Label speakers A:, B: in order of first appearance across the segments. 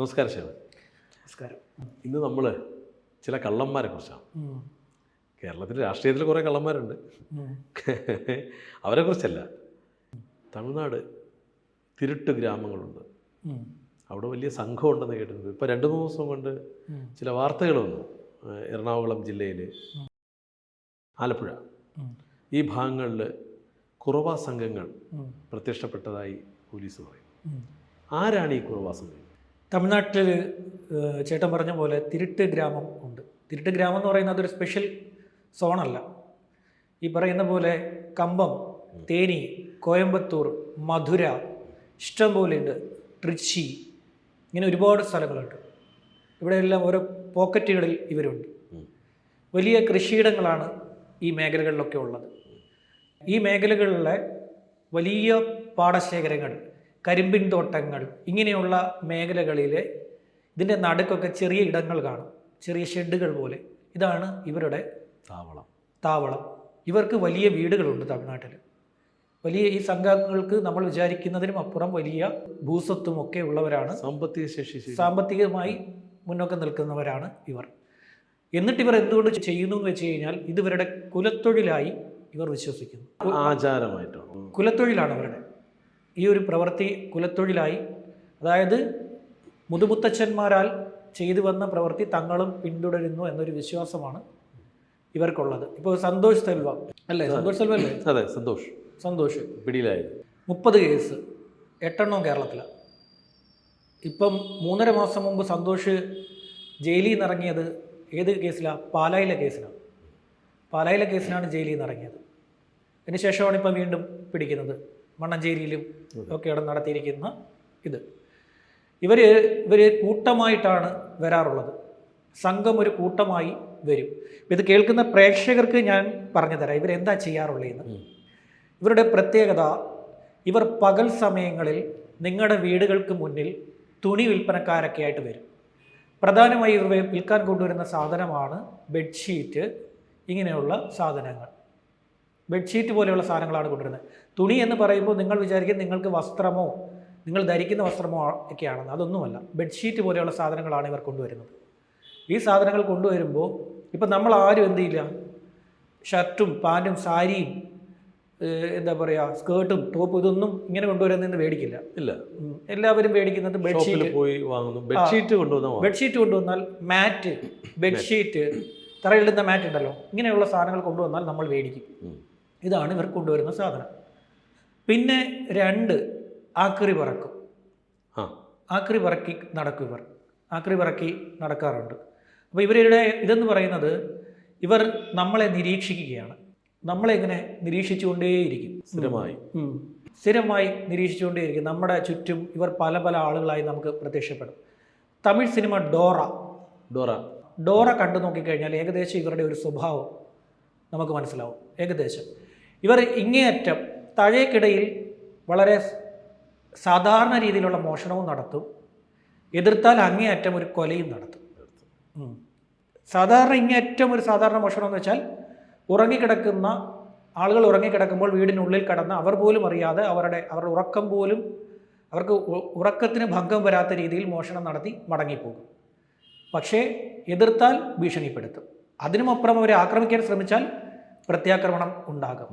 A: നമസ്കാരം ശിവ.
B: നമസ്കാരം.
A: ഇന്ന് നമ്മൾ ചില കള്ളന്മാരെ കുറിച്ചാണ്. കേരളത്തിൻ്റെ രാഷ്ട്രീയത്തിൽ കുറേ കള്ളന്മാരുണ്ട്, അവരെ കുറിച്ചല്ല. തമിഴ്നാട് തിരുട്ട് ഗ്രാമങ്ങളുണ്ട്, അവിടെ വലിയ സംഘം ഉണ്ടെന്ന് കേട്ടിട്ടുണ്ട്. ഇപ്പോൾ 2-3 ദിവസം കൊണ്ട് ചില വാർത്തകൾ വന്നു. എറണാകുളം ജില്ലയിൽ, ആലപ്പുഴ ഈ ഭാഗങ്ങളിൽ കുറവാ സംഘങ്ങൾ പ്രത്യക്ഷപ്പെട്ടതായി പോലീസ് പറയും. ആരാണ് ഈ കുറവാ സംഘം?
B: തമിഴ്നാട്ടിൽ ചേട്ടൻ പറഞ്ഞ പോലെ തിരുട്ട് ഗ്രാമം ഉണ്ട്. തിരുട്ട് ഗ്രാമം എന്ന് പറയുന്നത് അതൊരു സ്പെഷ്യൽ സോണല്ല. ഈ പറയുന്ന പോലെ കമ്പം, തേനി, കോയമ്പത്തൂർ, മധുര ഇഷ്ടം പോലെ ഉണ്ട്, ട്രിച്ചി, ഇങ്ങനെ ഒരുപാട് സ്ഥലങ്ങളുണ്ട്. ഇവിടെയെല്ലാം ഓരോ പോക്കറ്റുകളിൽ ഇവരുണ്ട്. വലിയ കൃഷിയിടങ്ങളാണ് ഈ മേഖലകളിലൊക്കെ ഉള്ളത്. ഈ മേഖലകളിലെ വലിയ പാടശേഖരങ്ങൾ, കരിമ്പിൻ തോട്ടങ്ങൾ, ഇങ്ങനെയുള്ള മേഖലകളിൽ ഇതിൻ്റെ നടുക്കൊക്കെ ചെറിയ ഇടങ്ങൾ കാണും, ചെറിയ ഷെഡുകൾ പോലെ. ഇതാണ് ഇവരുടെ താവളം. ഇവർക്ക് വലിയ വീടുകളുണ്ട് തമിഴ്നാട്ടിൽ. വലിയ ഈ സംഘങ്ങൾക്ക് നമ്മൾ വിചാരിക്കുന്നതിനും അപ്പുറം വലിയ ഭൂസ്വത്തും ഒക്കെ ഉള്ളവരാണ്. സാമ്പത്തികമായി മുന്നോക്കം നിൽക്കുന്നവരാണ് ഇവർ. എന്നിട്ട് ഇവർ എന്തുകൊണ്ട് ചെയ്യുന്നു എന്ന് വെച്ച് കഴിഞ്ഞാൽ ഇത് ഇവരുടെ കുലത്തൊഴിലായി ഇവർ വിശ്വസിക്കുന്നു.
A: ആചാരമായിട്ടോ
B: കുലത്തൊഴിലാണ് അവരുടെ ഈ ഒരു പ്രവൃത്തി. കുലത്തൊഴിലായി, അതായത് മുതുമുത്തച്ഛന്മാരാൽ ചെയ്തു വന്ന പ്രവൃത്തി തങ്ങളും പിന്തുടരുന്നു എന്നൊരു വിശ്വാസമാണ് ഇവർക്കുള്ളത്. ഇപ്പോൾ സന്തോഷ് സെൽവം അല്ലേ? സന്തോഷ് സെൽവം അല്ലേ?
A: അതെ, സന്തോഷ് പിടിയിലായത്.
B: 30 കേസ്, 8 കേരളത്തിലാണ്. ഇപ്പം 3.5 മാസം മുമ്പ് സന്തോഷ് ജയിലിൽ നിന്ന് ഇറങ്ങിയത് ഏത് കേസിലാണ്? പാലായിലെ കേസിലാണ്. പാലായിലെ കേസിനാണ് ജയിലിൽ നിന്ന് ഇറങ്ങിയത്. അതിന് ശേഷമാണ് ഇപ്പം വീണ്ടും പിടിക്കുന്നത്. മണ്ണഞ്ചേരിയിലും ഒക്കെയാണ് നടത്തിയിരിക്കുന്ന ഇത്. ഇവർ കൂട്ടമായിട്ടാണ് വരാറുള്ളത്. സംഘം ഒരു കൂട്ടമായി വരും. ഇത് കേൾക്കുന്ന പ്രേക്ഷകർക്ക് ഞാൻ പറഞ്ഞു തരാം ഇവരെന്താ ചെയ്യാറുള്ളതെന്ന്. ഇവരുടെ പ്രത്യേകത, ഇവർ പകൽ സമയങ്ങളിൽ നിങ്ങളുടെ വീടുകൾക്ക് മുന്നിൽ തുണി വിൽപ്പനക്കാരൊക്കെ ആയിട്ട് വരും. പ്രധാനമായി ഇവർ വിൽക്കാൻ കൊണ്ടുവരുന്ന സാധനമാണ് ബെഡ്ഷീറ്റ്, ഇങ്ങനെയുള്ള സാധനങ്ങൾ. ബെഡ്ഷീറ്റ് പോലെയുള്ള സാധനങ്ങളാണ് കൊണ്ടുവരുന്നത്. തുണി എന്ന് പറയുമ്പോൾ നിങ്ങൾ വിചാരിക്കും നിങ്ങൾക്ക് വസ്ത്രമോ, നിങ്ങൾ ധരിക്കുന്ന വസ്ത്രമോ ഒക്കെയാണെന്ന്. അതൊന്നുമല്ല, ബെഡ്ഷീറ്റ് പോലെയുള്ള സാധനങ്ങളാണ് ഇവർ കൊണ്ടുവരുന്നത്. ഈ സാധനങ്ങൾ കൊണ്ടുവരുമ്പോൾ ഇപ്പം നമ്മൾ ആരും എന്ത് ചെയ്യില്ല, ഷർട്ടും പാൻറ്റും സാരിയും എന്താ പറയുക സ്കേർട്ടും ടോപ്പും ഇതൊന്നും ഇങ്ങനെ കൊണ്ടുവരുന്നതെന്ന് മേടിക്കില്ല.
A: ഇല്ല,
B: എല്ലാവരും മേടിക്കുന്നത് ബെഡ്ഷീറ്റ്. ബെഡ്ഷീറ്റ് കൊണ്ടുവന്നാൽ മാറ്റ്, ബെഡ്ഷീറ്റ്, തറയിടുന്ന മാറ്റ് ഉണ്ടല്ലോ, ഇങ്ങനെയുള്ള സാധനങ്ങൾ കൊണ്ടുവന്നാൽ നമ്മൾ മേടിക്കും. ഇതാണ് ഇവർ കൊണ്ടുവരുന്ന സാധനം. പിന്നെ 2 ആക്രി പറക്കും. ആക്രി പറക്കി നടക്കും ഇവർ. ആക്രി പറക്കി നടക്കാറുണ്ട്. അപ്പോൾ ഇവരുടെ ഇതെന്ന് പറയുന്നത്, ഇവർ നമ്മളെ നിരീക്ഷിക്കുകയാണ്. നമ്മളെങ്ങനെ നിരീക്ഷിച്ചുകൊണ്ടേയിരിക്കും, സ്ഥിരമായി നിരീക്ഷിച്ചുകൊണ്ടേയിരിക്കും. നമ്മുടെ ചുറ്റും ഇവർ പല പല ആളുകളായി നമുക്ക് പ്രത്യക്ഷപ്പെടും. തമിഴ് സിനിമ ഡോറ കണ്ടു നോക്കിക്കഴിഞ്ഞാൽ ഏകദേശം ഇവരുടെ ഒരു സ്വഭാവം നമുക്ക് മനസ്സിലാവും. ഏകദേശം ഇവർ ഇങ്ങേയറ്റം താഴേക്കിടയിൽ വളരെ സാധാരണ രീതിയിലുള്ള മോഷണവും നടത്തും, എതിർത്താൽ അങ്ങേയറ്റം ഒരു കൊലയും നടത്തും. സാധാരണ ഇങ്ങേയറ്റം ഒരു സാധാരണ മോഷണം എന്ന് വെച്ചാൽ ഉറങ്ങിക്കിടക്കുന്ന ആളുകൾ ഉറങ്ങിക്കിടക്കുമ്പോൾ വീടിനുള്ളിൽ കടന്ന് അവർ പോലും അറിയാതെ അവരുടെ ഉറക്കം പോലും, അവർക്ക് ഉറക്കത്തിന് ഭംഗം വരാത്ത രീതിയിൽ മോഷണം നടത്തി മടങ്ങിപ്പോകും. പക്ഷേ എതിർത്താൽ ഭീഷണിപ്പെടുത്തും. അതിനുമപ്പുറം അവരെ ആക്രമിക്കാൻ ശ്രമിച്ചാൽ പ്രത്യാക്രമണം ഉണ്ടാകും.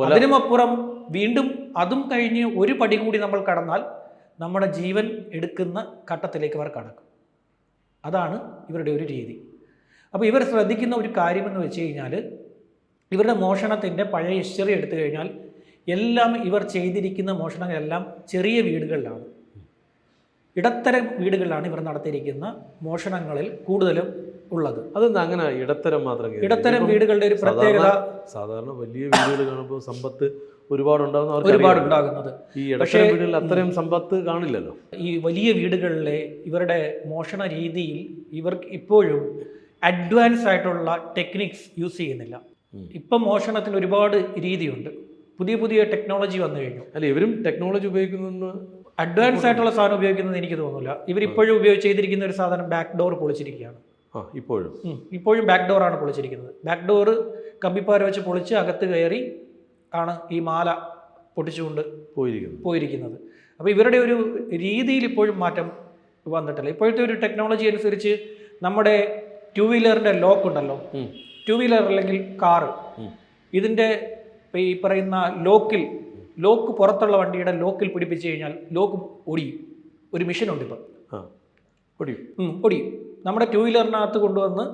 B: അതിനുമപ്പുറം വീണ്ടും അതും കഴിഞ്ഞ് ഒരു പടി കൂടി നമ്മൾ കടന്നാൽ നമ്മുടെ ജീവൻ എടുക്കുന്ന ഘട്ടത്തിലേക്ക് അവർ കടക്കും. അതാണ് ഇവരുടെ ഒരു രീതി. അപ്പോൾ ഇവർ ശ്രദ്ധിക്കുന്ന ഒരു കാര്യമെന്ന് വെച്ച് കഴിഞ്ഞാൽ, ഇവരുടെ മോഷണത്തിൻ്റെ പഴയ ഹിസ്റ്ററി എടുത്തു കഴിഞ്ഞാൽ എല്ലാം ഇവർ ചെയ്തിരിക്കുന്ന മോഷണങ്ങളെല്ലാം ചെറിയ വീടുകളിലാണ്, ഇടത്തരം വീടുകളിലാണ് ഇവർ നടത്തിയിരിക്കുന്ന മോഷണങ്ങളിൽ കൂടുതലും ഉള്ളത്.
A: അതെന്താ അങ്ങനെ ഇടത്തരം മാത്രം?
B: ഇടത്തരം വീടുകളുടെ ഒരു പ്രത്യേകത,
A: സാധാരണ വലിയ വീടുകൾ കാണുമ്പോൾ സമ്പത്ത് ഒരുപാടുണ്ടാകുന്നത്. ഈ
B: പക്ഷേ
A: വീടുകളിൽ അത്രയും സമ്പത്ത് കാണില്ലല്ലോ.
B: ഈ വലിയ വീടുകളിലെ ഇവരുടെ മോഷണ രീതിയിൽ ഇവർ ഇപ്പോഴും അഡ്വാൻസ് ആയിട്ടുള്ള ടെക്നിക്സ് യൂസ് ചെയ്യുന്നില്ല. ഇപ്പം മോഷണത്തിന് ഒരുപാട് രീതിയുണ്ട്, പുതിയ ടെക്നോളജി വന്നു കഴിഞ്ഞു.
A: അല്ല, ഇവരും ടെക്നോളജി ഉപയോഗിക്കുന്ന
B: അഡ്വാൻസ് ആയിട്ടുള്ള സാധനം ഉപയോഗിക്കുന്നത് എനിക്ക് തോന്നുന്നില്ല. ഇവരിപ്പോഴും ചെയ്തിരിക്കുന്ന ഒരു സാധനം ബാക്ക് ഡോർ പൊളിച്ചിരിക്കുകയാണ്. ഇപ്പോഴും ബാക്ക് ഡോറാണ് പൊളിച്ചിരിക്കുന്നത്. ബാക്ക് ഡോറ് കമ്പിപ്പാര വെച്ച് പൊളിച്ച് അകത്ത് കയറി ആണ് ഈ മാല പൊട്ടിച്ചുകൊണ്ട് പോയിരിക്കുന്നത്. അപ്പോൾ ഇവരുടെ ഒരു രീതിയിൽ ഇപ്പോഴും മാറ്റം വന്നിട്ടില്ല. ഇപ്പോഴത്തെ ഒരു ടെക്നോളജി അനുസരിച്ച് നമ്മുടെ 2 വീലറിൻ്റെ ലോക്ക് ഉണ്ടല്ലോ, 2 വീലർ അല്ലെങ്കിൽ കാറ്, ഇതിൻ്റെ ഈ പറയുന്ന ലോക്ക് പുറത്തുള്ള വണ്ടിയുടെ ലോക്കിൽ പിടിപ്പിച്ച് കഴിഞ്ഞാൽ ലോക്ക് ഒടിയും. ഒരു മെഷീനുണ്ട് ഇപ്പം, ഒടിയും. നമ്മുടെ 2 വീലറിനകത്ത് കൊണ്ടുവന്ന്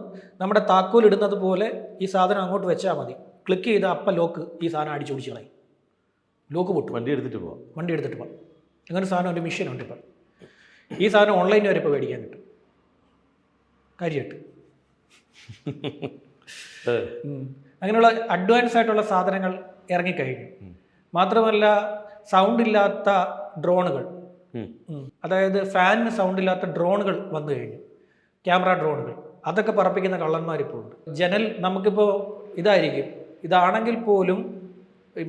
B: നമ്മുടെ താക്കോൽ ഇടുന്നത് പോലെ ഈ സാധനം അങ്ങോട്ട് വെച്ചാൽ മതി, ക്ലിക്ക് ചെയ്താൽ അപ്പം ലോക്ക് ഈ സാധനം അടിച്ചു പിടിച്ച് കളയും, ലോക്ക് പൊട്ടും. വണ്ടി എടുത്തിട്ട് പോകാം. അങ്ങനെ സാധനം ഒരു മെഷീനുണ്ട് ഇപ്പം. ഈ സാധനം ഓൺലൈനിൽ വരെ ഇപ്പോൾ മേടിക്കാൻ കിട്ടും കാര്യമായിട്ട്. അങ്ങനെയുള്ള അഡ്വാൻസ് ആയിട്ടുള്ള സാധനങ്ങൾ ഇറങ്ങിക്കഴിഞ്ഞു. മാത്രമല്ല സൗണ്ട് ഇല്ലാത്ത ഡ്രോണുകൾ, അതായത് ഫാനിന് സൗണ്ട് ഇല്ലാത്ത ഡ്രോണുകൾ വന്നു കഴിഞ്ഞു, ക്യാമറ ഡ്രോണുകൾ. അതൊക്കെ പറപ്പിക്കുന്ന കള്ളന്മാരിപ്പോൾ ഉണ്ട്. ജനൽ നമുക്കിപ്പോൾ ഇതാണെങ്കിൽ പോലും,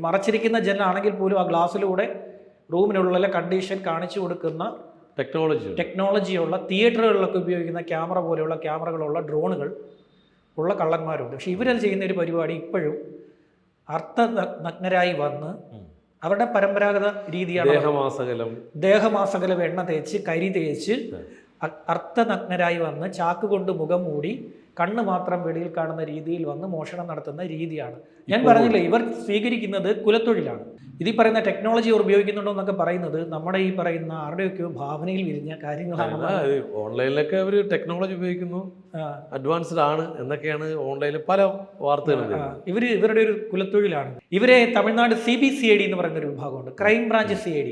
B: മറച്ചിരിക്കുന്ന ജനലാണെങ്കിൽ പോലും ആ ഗ്ലാസ്സിലൂടെ റൂമിനുള്ള കണ്ടീഷൻ കാണിച്ചു കൊടുക്കുന്ന ടെക്നോളജിയുള്ള തിയേറ്ററുകളിലൊക്കെ ഉപയോഗിക്കുന്ന ക്യാമറ പോലെയുള്ള ക്യാമറകളുള്ള ഡ്രോണുകൾ ഉള്ള കള്ളന്മാരുണ്ട്. പക്ഷെ ഇവരത് ചെയ്യുന്ന ഒരു പരിപാടി ഇപ്പോഴും അർത്ഥനഗ്നരായി വന്ന് അവരുടെ പരമ്പരാഗത രീതിയാണ് ദേഹമാസകലം എണ്ണ തേച്ച് കരി തേച്ച് അർത്ഥനഗ്നരായി വന്ന് ചാക്ക് കൊണ്ട് മുഖം മൂടി കണ്ണ് മാത്രം വെളിയിൽ കാണുന്ന രീതിയിൽ വന്ന് മോഷണം നടത്തുന്ന രീതിയാണ്. ഞാൻ പറഞ്ഞില്ലേ, ഇവർ സ്വീകരിക്കുന്നത് കുലത്തൊഴിലാണ്. ഇത് ഈ പറയുന്ന ടെക്നോളജി ഉപയോഗിക്കുന്നുണ്ടോ എന്നൊക്കെ പറയുന്നത് നമ്മുടെ ഈ പറയുന്ന ആരുടെയൊക്കെയോ ഭാവനയിൽ വിരിഞ്ഞ കാര്യങ്ങളാണ്.
A: ഓൺലൈനിലൊക്കെ അവർ ടെക്നോളജി ഉപയോഗിക്കുന്നു, അഡ്വാൻസ്ഡ് ആണ് എന്നൊക്കെയാണ് ഓൺലൈനിൽ പല വാർത്തകളും.
B: ഇവരുടെ ഒരു കുലത്തൊഴിലാണ്. ഇവരെ തമിഴ്നാട് CBCID എന്ന് പറയുന്ന ഒരു വിഭാഗമുണ്ട്, ക്രൈംബ്രാഞ്ച് CID.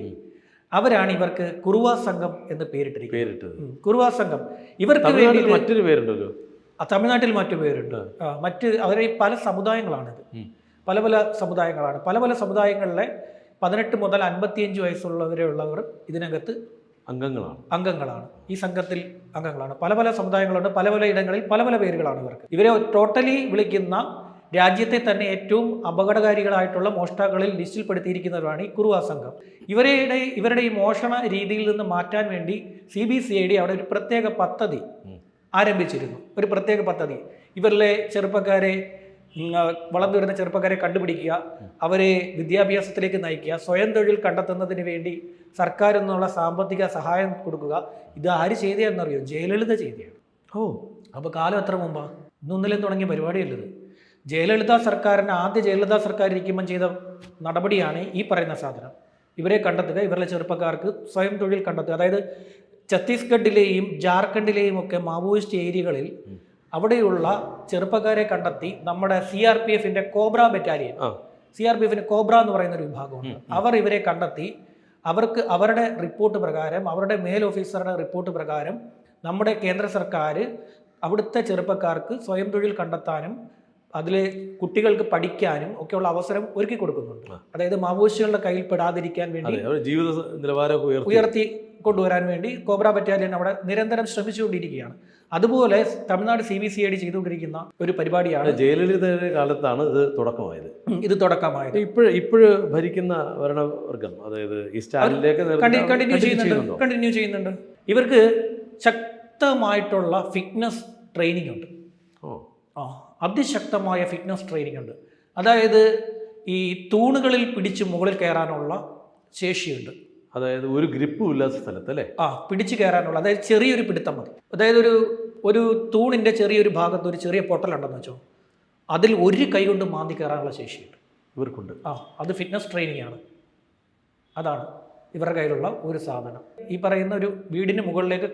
B: അവരാണ് ഇവർക്ക് കുറുവ സംഘം എന്ന് പേരിട്ടത്. കുറുവ സംഘം ഇവർക്ക് വേണ്ടി
A: മറ്റൊരു പേരുണ്ടല്ലോ,
B: തമിഴ്നാട്ടിൽ മറ്റു പേരുണ്ട്. അവരെ പല സമുദായങ്ങളാണിത്, പല സമുദായങ്ങളിലെ 18 മുതൽ 55 വയസ്സുള്ളവരെയുള്ളവർ ഇതിനകത്ത് അംഗങ്ങളാണ്. ഈ സംഘത്തിൽ അംഗങ്ങളാണ്. പല സമുദായങ്ങളുണ്ട്, പല ഇടങ്ങളിൽ പല പേരുകളാണ് ഇവർക്ക്. ഇവരെ ടോട്ടലി വിളിക്കുന്ന രാജ്യത്തെ തന്നെ ഏറ്റവും അപകടകാരികളായിട്ടുള്ള മോഷ്ടാക്കളിൽ ലിസ്റ്റിൽപ്പെടുത്തിയിരിക്കുന്നവരാണ് ഈ കുറുവ സംഘം. ഇവരുടെ ഈ മോഷണ രീതിയിൽ നിന്ന് മാറ്റാൻ വേണ്ടി CBCID അവിടെ ഒരു പ്രത്യേക പദ്ധതി ആരംഭിച്ചിരുന്നു. ഒരു പ്രത്യേക പദ്ധതി, ഇവരിലെ ചെറുപ്പക്കാരെ, വളർന്നു വരുന്ന ചെറുപ്പക്കാരെ കണ്ടുപിടിക്കുക, അവരെ വിദ്യാഭ്യാസത്തിലേക്ക് നയിക്കുക, സ്വയം തൊഴിൽ കണ്ടെത്തുന്നതിന് വേണ്ടി സർക്കാരിൽ നിന്നുള്ള സാമ്പത്തിക സഹായം കൊടുക്കുക. ഇത് ആര് ചെയ്തതെന്നറിയോ? ജയലളിത ചെയ്തതാണ്. അപ്പോൾ കാലം എത്ര മുമ്പാ? ഇന്നൊന്നിലും തുടങ്ങിയ പരിപാടിയല്ലത്. ആദ്യ ജയലളിത സർക്കാർ ഇരിക്കുമ്പം ചെയ്ത നടപടിയാണ് ഈ പറയുന്ന സാധനം. ഇവരെ കണ്ടെത്തുക, ഇവരുടെ ചെറുപ്പക്കാർക്ക് സ്വയം തൊഴിൽ കണ്ടെത്തുക. അതായത് ഛത്തീസ്ഗഡിലെയും ജാർഖണ്ഡിലെയും ഒക്കെ മാവോയിസ്റ്റ് ഏരിയകളിൽ അവിടെയുള്ള ചെറുപ്പക്കാരെ കണ്ടെത്തി നമ്മുടെ CRPFന്റെ കോബ്ര ബറ്റാലിയൻ, CRPFന് കോബ്ര എന്ന് പറയുന്ന ഒരു വിഭാഗമുണ്ട്. അവർ ഇവരെ കണ്ടെത്തി അവരുടെ റിപ്പോർട്ട് പ്രകാരം, അവരുടെ മേൽ ഓഫീസറുടെ റിപ്പോർട്ട് പ്രകാരം നമ്മുടെ കേന്ദ്ര സർക്കാർ അവിടുത്തെ ചെറുപ്പക്കാർക്ക് സ്വയം തൊഴിൽ കണ്ടെത്താനും അതിലെ കുട്ടികൾക്ക് പഠിക്കാനും ഒക്കെയുള്ള അവസരം ഒരുക്കി കൊടുക്കുന്നുണ്ട്. അതായത് മാവോയിസ്റ്റുകളുടെ കയ്യിൽ പെടാതിരിക്കാൻ വേണ്ടി,
A: ജീവിത നിലവാരം
B: ഉയർത്തി കൊണ്ടുവരാൻ വേണ്ടി കോബ്ര ബറ്റാലിയൻ അവിടെ നിരന്തരം ശ്രമിച്ചുകൊണ്ടിരിക്കുകയാണ്. അതുപോലെ തമിഴ്നാട് CBCID ചെയ്തുകൊണ്ടിരിക്കുന്ന ഒരു പരിപാടിയാണ്.
A: ജയലളിതയുടെ കാലത്താണ് ഇത് തുടക്കമായത്. ഇപ്പോഴ് ഭരിക്കുന്ന ഭരണവർഗം, അതായത് ഈ സ്റ്റാലിനിലേക്ക്
B: കണ്ടിന്യൂ ചെയ്യുന്നുണ്ട്. ഇവർക്ക് ശക്തമായിട്ടുള്ള ഫിറ്റ്നസ് ട്രെയിനിങ് ഉണ്ട്. അതിശക്തമായ ഫിറ്റ്നസ് ട്രെയിനിങ് ഉണ്ട്. അതായത് ഈ തൂണുകളിൽ പിടിച്ച് മുകളിൽ കയറാനുള്ള ശേഷിയുണ്ട്.
A: അതായത് ഒരു ഗ്രിപ്പും ഇല്ലാത്ത സ്ഥലത്ത് അല്ലേ
B: പിടിച്ചു കയറാനുള്ള, അതായത് ചെറിയൊരു പിടുത്തം മതി. അതായത് ഒരു തൂണിൻ്റെ ചെറിയൊരു ഭാഗത്ത് ഒരു ചെറിയ പൊട്ടലുണ്ടെന്ന് വെച്ചോ, അതിൽ ഒരു കൈ കൊണ്ട് മാന്തി കയറാനുള്ള ശേഷിയുണ്ട്
A: ഇവർക്കുണ്ട്.
B: അത് ഫിറ്റ്നസ് ട്രെയിനിങ് ആണ്. അതാണ് ഇവരുടെ കയ്യിലുള്ള ഒരു സാധനം. ഈ പറയുന്ന ഒരു വീടിന് മുകളിലേക്ക്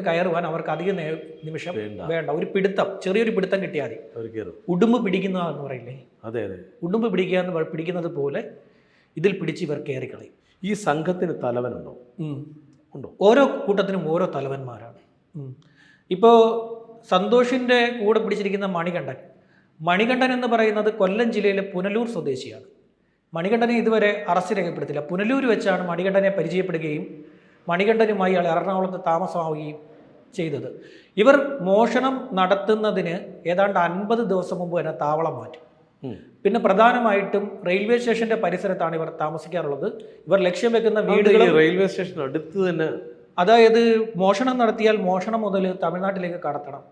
B: കയറുവാൻ അവർക്ക് അധിക നിമിഷം വേണ്ട. ഒരു പിടുത്തം, ചെറിയൊരു പിടുത്തം കിട്ടിയാൽ മതി. ഉടുമ്പ് പിടിക്കുന്ന എന്ന് പറയില്ലേ, ഉടുമ്പ് പിടിക്കുന്നത് പോലെ ഇതിൽ പിടിച്ച് ഇവർ കയറിക്കളയും.
A: ഈ സംഘത്തിന് തലവനുണ്ടോ?
B: ഉണ്ടോ? ഓരോ കൂട്ടത്തിനും ഓരോ തലവന്മാരാണ്. ഇപ്പോൾ സന്തോഷിൻ്റെ കൂടെ പിടിച്ചിരിക്കുന്ന മണികണ്ഠൻ എന്ന് പറയുന്നത് കൊല്ലം ജില്ലയിലെ പുനലൂർ സ്വദേശിയാണ്. മണികണ്ഠനെ ഇതുവരെ അറസ്റ്റ് രേഖപ്പെടുത്തില്ല. പുനലൂർ വെച്ചാണ് മണികണ്ഠനെ പരിചയപ്പെടുകയും മണികണ്ഠനുമായി അയാൾ എറണാകുളത്ത് താമസമാവുകയും ചെയ്തത്. ഇവർ മോഷണം നടത്തുന്നതിന് ഏതാണ്ട് 50 ദിവസം മുമ്പ് തന്നെ താവളം മാറ്റി. പിന്നെ പ്രധാനമായിട്ടും റെയിൽവേ സ്റ്റേഷന്റെ പരിസരത്താണ് ഇവർ താമസിക്കാറുള്ളത്. ഇവർ ലക്ഷ്യം വെക്കുന്ന വീടുകൾ
A: റെയിൽവേ സ്റ്റേഷൻ അടുത്ത് തന്നെ.
B: അതായത് മോഷണം നടത്തിയാൽ മോഷണം മുതൽ തമിഴ്നാട്ടിലേക്ക് കടത്തണം.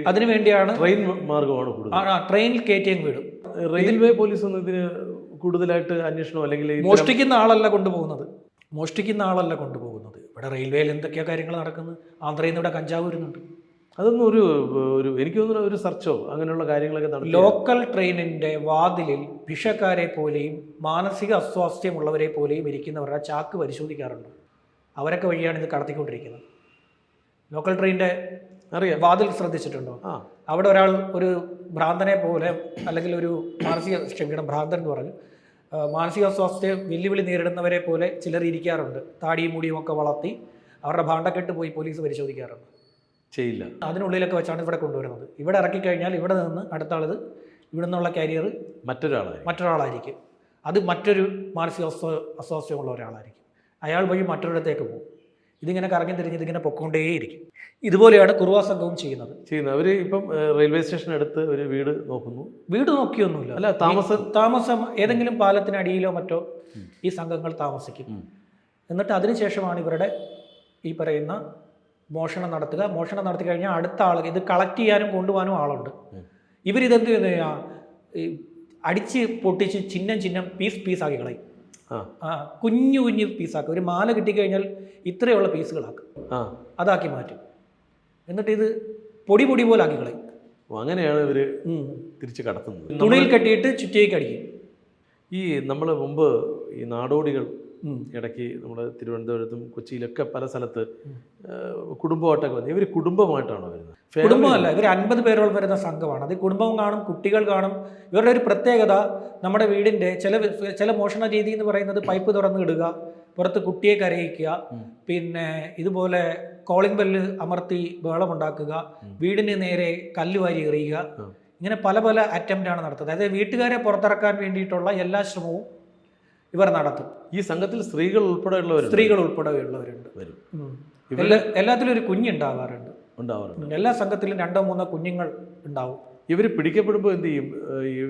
B: അതിനു വേണ്ടിയാണ്
A: ട്രെയിൻ മാർഗമാണ്
B: ട്രെയിനിൽ കയറ്റിയും വിടും.
A: റെയിൽവേ പോലീസ് ഒന്നും ഇതിന് കൂടുതലായിട്ട് അന്വേഷണം അല്ലെങ്കിൽ
B: മോഷ്ടിക്കുന്ന ആളല്ല കൊണ്ടുപോകുന്നത്, മോഷ്ടിക്കുന്ന ആളല്ല കൊണ്ടുപോകുന്നത്. ഇവിടെ റെയിൽവേയിൽ എന്തൊക്കെയോ കാര്യങ്ങൾ നടക്കുന്നത്. ആന്ധ്രയിൽ നിന്ന് ഇവിടെ കഞ്ചാവ് വരുന്നുണ്ട്.
A: അതൊന്നും ഒരു എനിക്ക് തോന്നുന്ന ഒരു സെർച്ചോ അങ്ങനെയുള്ള കാര്യങ്ങളൊക്കെ നടത്തി
B: ലോക്കൽ ട്രെയിനിൻ്റെ വാതിലിൽ ഭിക്ഷക്കാരെ പോലെയും മാനസിക അസ്വാസ്ഥ്യമുള്ളവരെ പോലെയും ഇരിക്കുന്നവരുടെ ചാക്ക് പരിശോധിക്കാറുണ്ട്. അവരൊക്കെ വഴിയാണ് ഇത് കടത്തിക്കൊണ്ടിരിക്കുന്നത്. ലോക്കൽ ട്രെയിനിൻ്റെ
A: അറിയാം,
B: വാതിൽ ശ്രദ്ധിച്ചിട്ടുണ്ടോ? അവിടെ ഒരാൾ ഒരു ഭ്രാന്തനെ പോലെ, അല്ലെങ്കിൽ ഒരു ഭ്രാന്തൻ എന്ന് പറഞ്ഞു, മാനസികാസ്വാസ്ഥ്യ വെല്ലുവിളി നേരിടുന്നവരെ പോലെ ചിലർ ഇരിക്കാറുണ്ട്. താടിയും മുടിയും ഒക്കെ വളർത്തി അവരുടെ ഭാണ്ഡക്കെട്ട് പോയി പോലീസ് പരിശോധിക്കാറുണ്ട്.
A: ചെയ്യില്ല.
B: അതിനുള്ളിലൊക്കെ വെച്ചാണ് ഇവിടെ കൊണ്ടുവരുന്നത്. ഇവിടെ ഇറക്കി കഴിഞ്ഞാൽ ഇവിടെ നിന്ന് അടുത്ത ആളത് ഇവിടെ നിന്നുള്ള കാരിയർ മറ്റൊരാളായിരിക്കും. അത് മറ്റൊരു മാനസിക അസ്വാസ്ഥ്യമുള്ള ഒരാളായിരിക്കും. അയാൾ വഴി മറ്റൊരിടത്തേക്ക് പോകും. ഇതിങ്ങനെ കറങ്ങി തിരിഞ്ഞ് ഇതിങ്ങനെ പൊക്കോണ്ടേയിരിക്കും. ഇതുപോലെയാണ് കുറുവാ സംഘവും ചെയ്യുന്നത്.
A: അവർ ഇപ്പം റെയിൽവേ സ്റ്റേഷൻ അടുത്ത് ഒരു വീട് നോക്കുന്നു.
B: വീട് നോക്കിയൊന്നുമില്ല,
A: അല്ല,
B: താമസം ഏതെങ്കിലും പാലത്തിനടിയിലോ മറ്റോ ഈ സംഘങ്ങൾ താമസിക്കും. എന്നിട്ട് അതിനുശേഷമാണ് ഇവരുടെ ഈ പറയുന്ന മോഷണം നടത്തുക. മോഷണം നടത്തി കഴിഞ്ഞാൽ അടുത്ത ആൾ ഇത് കളക്ട് ചെയ്യാനും കൊണ്ടുപോകാനും ആളുണ്ട്. ഇവരിതെന്ത് അടിച്ച് പൊട്ടിച്ച് ചിഹ്നം പീസാക്കി കളയും. കുഞ്ഞു പീസാക്കും. ഒരു മാല കിട്ടിക്കഴിഞ്ഞാൽ ഇത്രയുള്ള പീസുകളാക്കും, അതാക്കി മാറ്റും. എന്നിട്ട് ഇത് പൊടി പോലെ ആക്കി കളയും.
A: അങ്ങനെയാണ് ഇവർ തിരിച്ച് കടത്തുന്നത്.
B: തുണിയിൽ കെട്ടിയിട്ട് ചുറ്റിയേക്ക് അടിക്കും.
A: ഈ നമ്മൾ മുമ്പ് ഈ നാടോടികൾ ഇടയ്ക്ക് നമ്മുടെ തിരുവനന്തപുരത്തും കൊച്ചിയിലൊക്കെ പല സ്ഥലത്ത് കുടുംബമായിട്ടൊക്കെ വന്നു. ഇവർ കുടുംബമായിട്ടാണോ വരുന്നത്?
B: കുടുംബമല്ല, ഇവർ 50 പേരോളം വരുന്ന സംഘമാണ്. അത് കുടുംബം കാണും, കുട്ടികൾ കാണും. ഇവരുടെ ഒരു പ്രത്യേകത, നമ്മുടെ വീടിൻ്റെ ചില മോഷണ രീതി എന്ന് പറയുന്നത് പൈപ്പ് തുറന്ന് ഇടുക, പുറത്ത് കുട്ടിയെ കരയിക്കുക, പിന്നെ ഇതുപോലെ കോളിംഗ് ബെല്ല് അമർത്തി ബഹളമുണ്ടാക്കുക, വീടിന് നേരെ കല്ല് വാരി എറിയുക. ഇങ്ങനെ പല അറ്റംപ്റ്റാണ് നടത്തുന്നത്. അതായത് വീട്ടുകാരെ പുറത്തിറക്കാൻ വേണ്ടിയിട്ടുള്ള എല്ലാ ശ്രമവും ഇവർ നടത്തും.
A: ഈ സംഘത്തിൽ സ്ത്രീകൾ ഉൾപ്പെടെയുള്ളവരുണ്ട്.
B: എല്ലാത്തിലും ഒരു കുഞ്ഞുണ്ടാവാറുണ്ട്. എല്ലാ സംഘത്തിലും 2-3 കുഞ്ഞുങ്ങൾ ഉണ്ടാവും.
A: ഇവർ പിടിക്കപ്പെടുമ്പോൾ എന്ത് ചെയ്യും?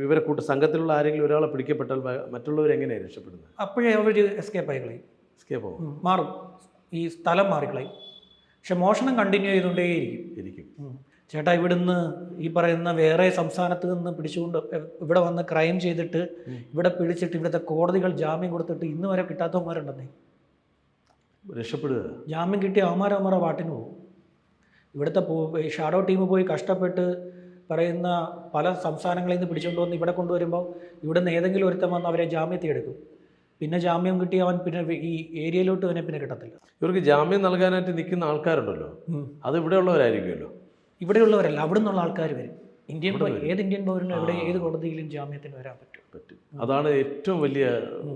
A: ഇവരെ സംഘത്തിലുള്ള ആരെങ്കിലും ഒരാളെ പിടിക്കപ്പെട്ടാൽ മറ്റുള്ളവർ എങ്ങനെയാണ് രക്ഷപ്പെടുന്നത്?
B: അപ്പോഴേ അവർ എസ്കേപ്പ് ആയി കളയും, മാറും, ഈ സ്ഥലം മാറിക്കളയും. പക്ഷെ മോഷണം കണ്ടിന്യൂ ചെയ്തുകൊണ്ടേയിരിക്കും. ചേട്ടാ, ഇവിടുന്ന് ഈ പറയുന്ന വേറെ സംസ്ഥാനത്ത് നിന്ന് പിടിച്ചുകൊണ്ട് ഇവിടെ വന്ന് ക്രൈം ചെയ്തിട്ട് ഇവിടെ പിടിച്ചിട്ട് ഇവിടുത്തെ കോടതികൾ ജാമ്യം കൊടുത്തിട്ട് ഇന്ന് വരെ കിട്ടാത്തവന്മാരുണ്ടെന്നേ.
A: രക്ഷപ്പെടുക.
B: ജാമ്യം കിട്ടിയ അവന്മാരെ വാട്ടിന് പോകും. ഇവിടുത്തെ ഷാഡോ ടീം പോയി കഷ്ടപ്പെട്ട് പറയുന്ന പല സംസ്ഥാനങ്ങളിൽ നിന്ന് പിടിച്ചുകൊണ്ട് വന്ന് ഇവിടെ കൊണ്ടുവരുമ്പോൾ ഇവിടുന്ന് ഏതെങ്കിലും ഒരുത്തം വന്ന് അവരെ ജാമ്യത്തിൽ എടുക്കും. പിന്നെ ജാമ്യം കിട്ടി അവൻ പിന്നെ ഈ ഏരിയയിലോട്ട് തന്നെ പിന്നെ കിട്ടത്തില്ല.
A: ഇവർക്ക് ജാമ്യം നൽകാനായിട്ട് നിൽക്കുന്ന ആൾക്കാരുണ്ടല്ലോ, അത് ഇവിടെയുള്ളവരായിരിക്കുമല്ലോ.
B: ഇവിടെയുള്ളവരല്ല, അവിടെ നിന്നുള്ള ആൾക്കാർ വരും. ഏത് ഇന്ത്യൻ പൗരനും ഇവിടെ ഏത് കോടതിയിലും ജാമ്യത്തിന് വരാൻ പറ്റും.
A: അതാണ് ഏറ്റവും വലിയ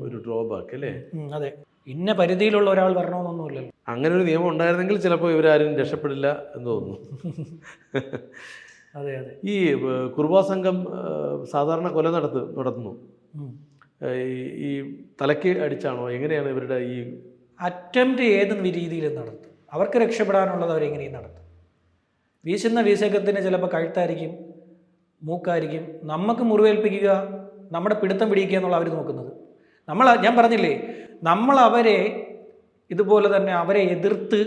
A: ഒരു ഡ്രോബാക്ക് അല്ലേ?
B: അതെ, ഇന്ന പരിധിയിലുള്ള ഒരാൾ വരണമെന്നൊന്നുമില്ലല്ലോ.
A: അങ്ങനെ ഒരു നിയമം ഉണ്ടായിരുന്നെങ്കിൽ ചിലപ്പോൾ ഇവരാരും രക്ഷപ്പെടില്ല എന്ന് തോന്നുന്നു.
B: അതെ.
A: ഈ കുറുവാ സംഘം സാധാരണ കൊല നടത്തുന്നു. ഈ തലയ്ക്ക് അടിച്ചാണോ, എങ്ങനെയാണ് ഇവരുടെ ഈ
B: അറ്റംപ്റ്റ് ഏത് രീതിയിലും നടത്തും? അവർക്ക് രക്ഷപ്പെടാനുള്ളത് അവരെങ്ങനെയും നടത്തും. വീശുന്ന വീശക്കത്തിന് ചിലപ്പോൾ കഴുത്തായിരിക്കും, മൂക്കായിരിക്കും. നമുക്ക് മുറിവേൽപ്പിക്കുക, നമ്മുടെ പിടുത്തം പിടിക്കുക എന്നുള്ള അവർ നോക്കുന്നത്. ഞാൻ പറഞ്ഞില്ലേ, നമ്മൾ അവരെ ഇതുപോലെ തന്നെ അവരെ എതിർത്ത്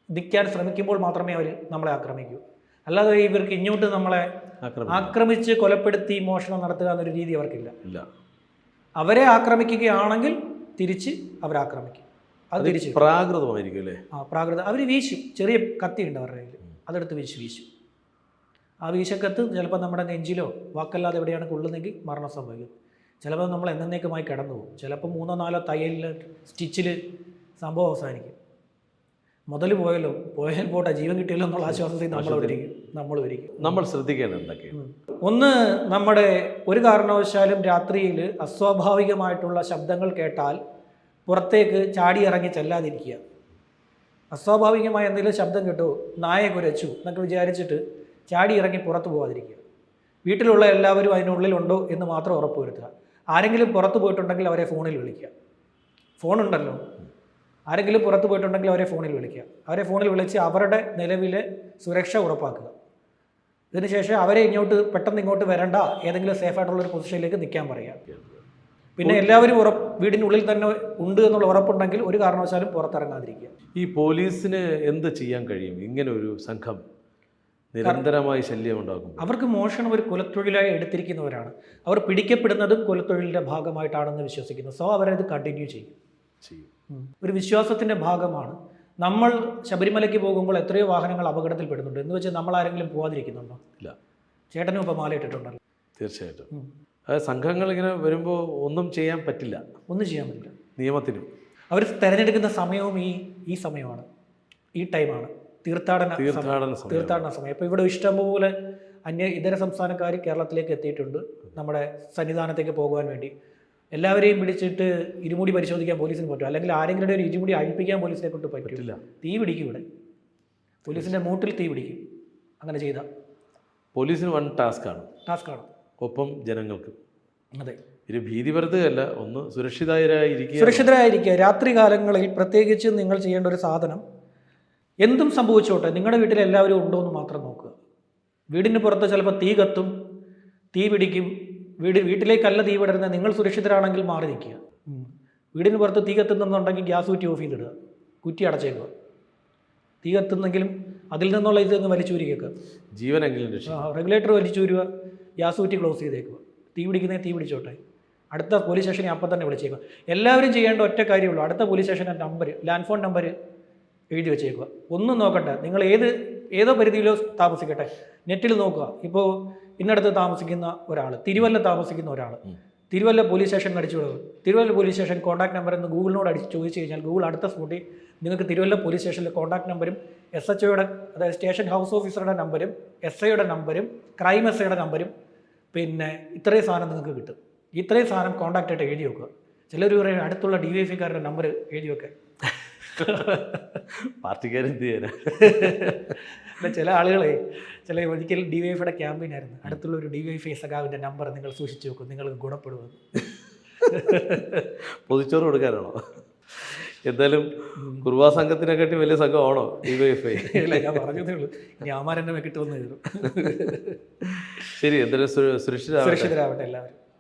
B: നിൽക്കാൻ ശ്രമിക്കുമ്പോൾ മാത്രമേ അവർ നമ്മളെ ആക്രമിക്കൂ. അല്ലാതെ ഇവർക്ക് ഇങ്ങോട്ട് നമ്മളെ ആക്രമിച്ച് കൊലപ്പെടുത്തി മോഷണം നടത്തുക എന്നൊരു രീതി അവർക്കില്ല. അവരെ ആക്രമിക്കുകയാണെങ്കിൽ തിരിച്ച് അവരാക്രമിക്കും. അത് തിരിച്ച്
A: പ്രാകൃതമായിരിക്കും അല്ലേ?
B: പ്രാകൃതം. അവർ വീശും. ചെറിയ കത്തിയുണ്ട് അവരുടെ കയ്യിൽ, അതെടുത്ത് വീശും. ആ വീശക്കത്ത് ചിലപ്പോൾ നമ്മുടെ നെഞ്ചിലോ വാക്കല്ലാതെ എവിടെയാണ് കൊള്ളുന്നെങ്കിൽ മരണം സംഭവിക്കും. ചിലപ്പോൾ നമ്മൾ എന്നേക്കുമായി കിടന്നു പോകും. ചിലപ്പോൾ 3-4 തയ്യലിൽ സ്റ്റിച്ചിൽ സംഭവം അവസാനിക്കും. മുതൽ പോയാൽ പോട്ടെ, ജീവൻ കിട്ടിയല്ലോ എന്നുള്ള ആശ്വാസത്തിൽ നമ്മൾ
A: ശ്രദ്ധിക്കേണ്ടത് എന്തൊക്കെയാണ്?
B: ഒന്ന്, നമ്മുടെ ഒരു കാരണവശാലും രാത്രിയിൽ അസ്വാഭാവികമായിട്ടുള്ള ശബ്ദങ്ങൾ കേട്ടാൽ പുറത്തേക്ക് ചാടി ഇറങ്ങി ചെല്ലാതിരിക്കുക. അസ്വാഭാവികമായ എന്തെങ്കിലും ശബ്ദം കേട്ടോ, നായ കുരച്ചു എന്നൊക്കെ വിചാരിച്ചിട്ട് ചാടി ഇറങ്ങി പുറത്തു പോകാതിരിക്കുക. വീട്ടിലുള്ള എല്ലാവരും അതിനുള്ളിലുണ്ടോ എന്ന് മാത്രം ഉറപ്പുവരുത്തുക. ആരെങ്കിലും പുറത്തു പോയിട്ടുണ്ടെങ്കിൽ അവരെ ഫോണിൽ വിളിക്കുക. ഫോണുണ്ടല്ലോ, ആരെങ്കിലും പുറത്തു പോയിട്ടുണ്ടെങ്കിൽ അവരെ ഫോണിൽ വിളിക്കുക. അവരെ ഫോണിൽ വിളിച്ച് അവരുടെ നിലവിലെ സുരക്ഷ ഉറപ്പാക്കുക. ഇതിനുശേഷം അവരെ പെട്ടെന്ന് ഇങ്ങോട്ട് വരണ്ട, ഏതെങ്കിലും സേഫായിട്ടുള്ളൊരു പൊസിഷനിലേക്ക് നിൽക്കാൻ പറയുക. പിന്നെ എല്ലാവരും വീടിനുള്ളിൽ തന്നെ ഉണ്ട് എന്നുള്ള ഉറപ്പുണ്ടെങ്കിൽ ഒരു കാരണവശാലും പുറത്തിറങ്ങാതിരിക്കുക.
A: ഈ പോലീസിന് എന്ത് ചെയ്യാൻ കഴിയും ഇങ്ങനെ ഒരു സംഘം നിരന്തരമായി ശല്യം ഉണ്ടാക്കും?
B: അവർക്ക് മോഷണം ഒരു കുലത്തൊഴിലായി എടുത്തിരിക്കുന്നവരാണ്. അവർ പിടിക്കപ്പെടുന്നതും കുലത്തൊഴിലിൻ്റെ ഭാഗമായിട്ടാണെന്ന് വിശ്വസിക്കുന്നു. സോ അവരത് കണ്ടിന്യൂ ചെയ്യും. ഒരു വിശ്വാസത്തിൻ്റെ ഭാഗമാണ്. നമ്മൾ ശബരിമലയ്ക്ക് പോകുമ്പോൾ എത്രയോ വാഹനങ്ങൾ അപകടത്തിൽപ്പെടുന്നുണ്ട്. എന്ന് വെച്ചാൽ നമ്മൾ ആരെങ്കിലും പോകാതിരിക്കുന്നുണ്ടോ?
A: ഇല്ല.
B: ചേട്ടനും ഇപ്പോൾ മാല ഇട്ടിട്ടുണ്ടല്ലോ.
A: തീർച്ചയായിട്ടും. അതായത് സംഘങ്ങൾ ഇങ്ങനെ വരുമ്പോൾ ഒന്നും ചെയ്യാൻ പറ്റില്ല,
B: ഒന്നും ചെയ്യാൻ പറ്റില്ല.
A: നിയമത്തിനും
B: അവർ തിരഞ്ഞെടുക്കുന്ന സമയവും ഈ സമയമാണ്, ഈ ടൈമാണ്, തീർത്ഥാടന സമയം. ഇപ്പോൾ ഇവിടെ ഇഷ്ടംപോലെ ഇതര സംസ്ഥാനക്കാർ കേരളത്തിലേക്ക് എത്തിയിട്ടുണ്ട് നമ്മുടെ സന്നിധാനത്തേക്ക് പോകുവാൻ വേണ്ടി. എല്ലാവരെയും പിടിച്ചിട്ട് ഇരുമുടി പരിശോധിക്കാൻ പോലീസിന് പറ്റും, അല്ലെങ്കിൽ ആരെങ്കിലും ഒരു ഇരുമുടി അഴിപ്പിക്കാൻ പോലീസിനെ കൊണ്ട് പറ്റില്ല. തീ പിടിക്കും ഇവിടെ, പോലീസിൻ്റെ മൂട്ടിൽ തീ പിടിക്കും അങ്ങനെ ചെയ്താൽ.
A: പോലീസിന് വൺ ടാസ്ക്കാണ്, ഒപ്പം ജനങ്ങൾക്ക്.
B: അതെ,
A: ഒരു ഭീതി വരുത്തുകയല്ല, ഒന്ന് സുരക്ഷിതരായിരിക്കുക.
B: രാത്രി കാലങ്ങളിൽ പ്രത്യേകിച്ച് നിങ്ങൾ ചെയ്യേണ്ട ഒരു സാധനം, എന്തും സംഭവിച്ചോട്ടെ നിങ്ങളുടെ വീട്ടിൽ എല്ലാവരും ഉണ്ടോ എന്ന് മാത്രം നോക്കുക. വീടിന് പുറത്ത് ചിലപ്പോൾ തീ കത്തും, തീ പിടിക്കും. വീട്ടിലേക്കല്ല തീ വിടരുന്നത്. നിങ്ങൾ സുരക്ഷിതരാണെങ്കിൽ മാറി നിൽക്കുക. വീടിന് പുറത്ത് തീ കത്തുന്നുണ്ടെങ്കിൽ ഗ്യാസ് കുറ്റി ഓഫ് ചെയ്തിടുക, കുറ്റി അടച്ചേക്കുക. തീ കത്തുന്നെങ്കിലും അതിൽ നിന്നുള്ള ഇതൊന്ന് വലിച്ചൂരിക്കുക,
A: ജീവനെങ്കിലും
B: റെഗുലേറ്റർ വലിച്ചൂരുക, ഗ്യാസ് കുറ്റി ക്ലോസ് ചെയ്തേക്കുക. തീ പിടിക്കുന്നേ തീ പിടിച്ചോട്ടെ, അടുത്ത പോലീസ് സ്റ്റേഷനെ അപ്പം തന്നെ വിളിച്ചേക്കുക. എല്ലാവരും ചെയ്യേണ്ട ഒറ്റ കാര്യമുള്ളൂ, അടുത്ത പോലീസ് സ്റ്റേഷൻ്റെ നമ്പർ, ലാൻഡ് ഫോൺ നമ്പർ എഴുതി വെച്ചേക്കുക. ഒന്നും നോക്കണ്ട, നിങ്ങൾ ഏതോ പരിധിയിലോ താമസിക്കട്ടെ, നെറ്റിൽ നോക്കുക. ഇപ്പോൾ ഇന്നടുത്ത് താമസിക്കുന്ന ഒരാൾ, തിരുവല്ല താമസിക്കുന്ന ഒരാൾ, തിരുവല്ല പോലീസ് സ്റ്റേഷൻ അടിച്ചു വിടുക. Thiruvalla police station contact number എന്ന് ഗൂഗിളിനോട് ചോദിച്ചു കഴിഞ്ഞാൽ ഗൂഗിൾ അടുത്ത സ്പോട്ടിൽ നിങ്ങൾക്ക് തിരുവല്ല പോലീസ് സ്റ്റേഷനിലെ കോൺടാക്ട് നമ്പരും SHOയുടെ, അതായത് സ്റ്റേഷൻ ഹൗസ് ഓഫീസറുടെ നമ്പരും SIയുടെ നമ്പരും ക്രൈം SIയുടെ നമ്പരും പിന്നെ ഇത്രയും സാധനം നിങ്ങൾക്ക് കിട്ടും. ഇത്രയും സാധനം കോൺടാക്റ്റ് ആയിട്ട് എഴുതി വെക്കുക. ചിലർ പറയും അടുത്തുള്ള DYFIക്കാരുടെ നമ്പർ എഴുതി വെക്കാൻ.
A: പാർട്ടിക്കാരെന്ത് ചെയ്യാനാ?
B: ചില ആളുകളെ ഒരിക്കൽ DYFIയുടെ ക്യാമ്പയിനായിരുന്നു, അടുത്തുള്ള ഒരു DYFI സഖാവിൻ്റെ നമ്പർ നിങ്ങൾ സൂക്ഷിച്ചു വെക്കും, നിങ്ങൾക്ക് ഗുണപ്പെടുമെന്ന്.
A: പൊതിച്ചോറ് കൊടുക്കാനാണോ? എന്തായാലും കുർബാ സംഘത്തിനെക്കാട്ടി വലിയ സംഘമാണോ DYFI?
B: ഇല്ല, ഞാൻ പറഞ്ഞതേ ഉള്ളൂ, ഞാമാരെന്നെ കിട്ടുമെന്ന് കരുതും.
A: ശരി, എന്തായാലും സുരക്ഷിതരാവട്ടെ
B: എല്ലാവരും.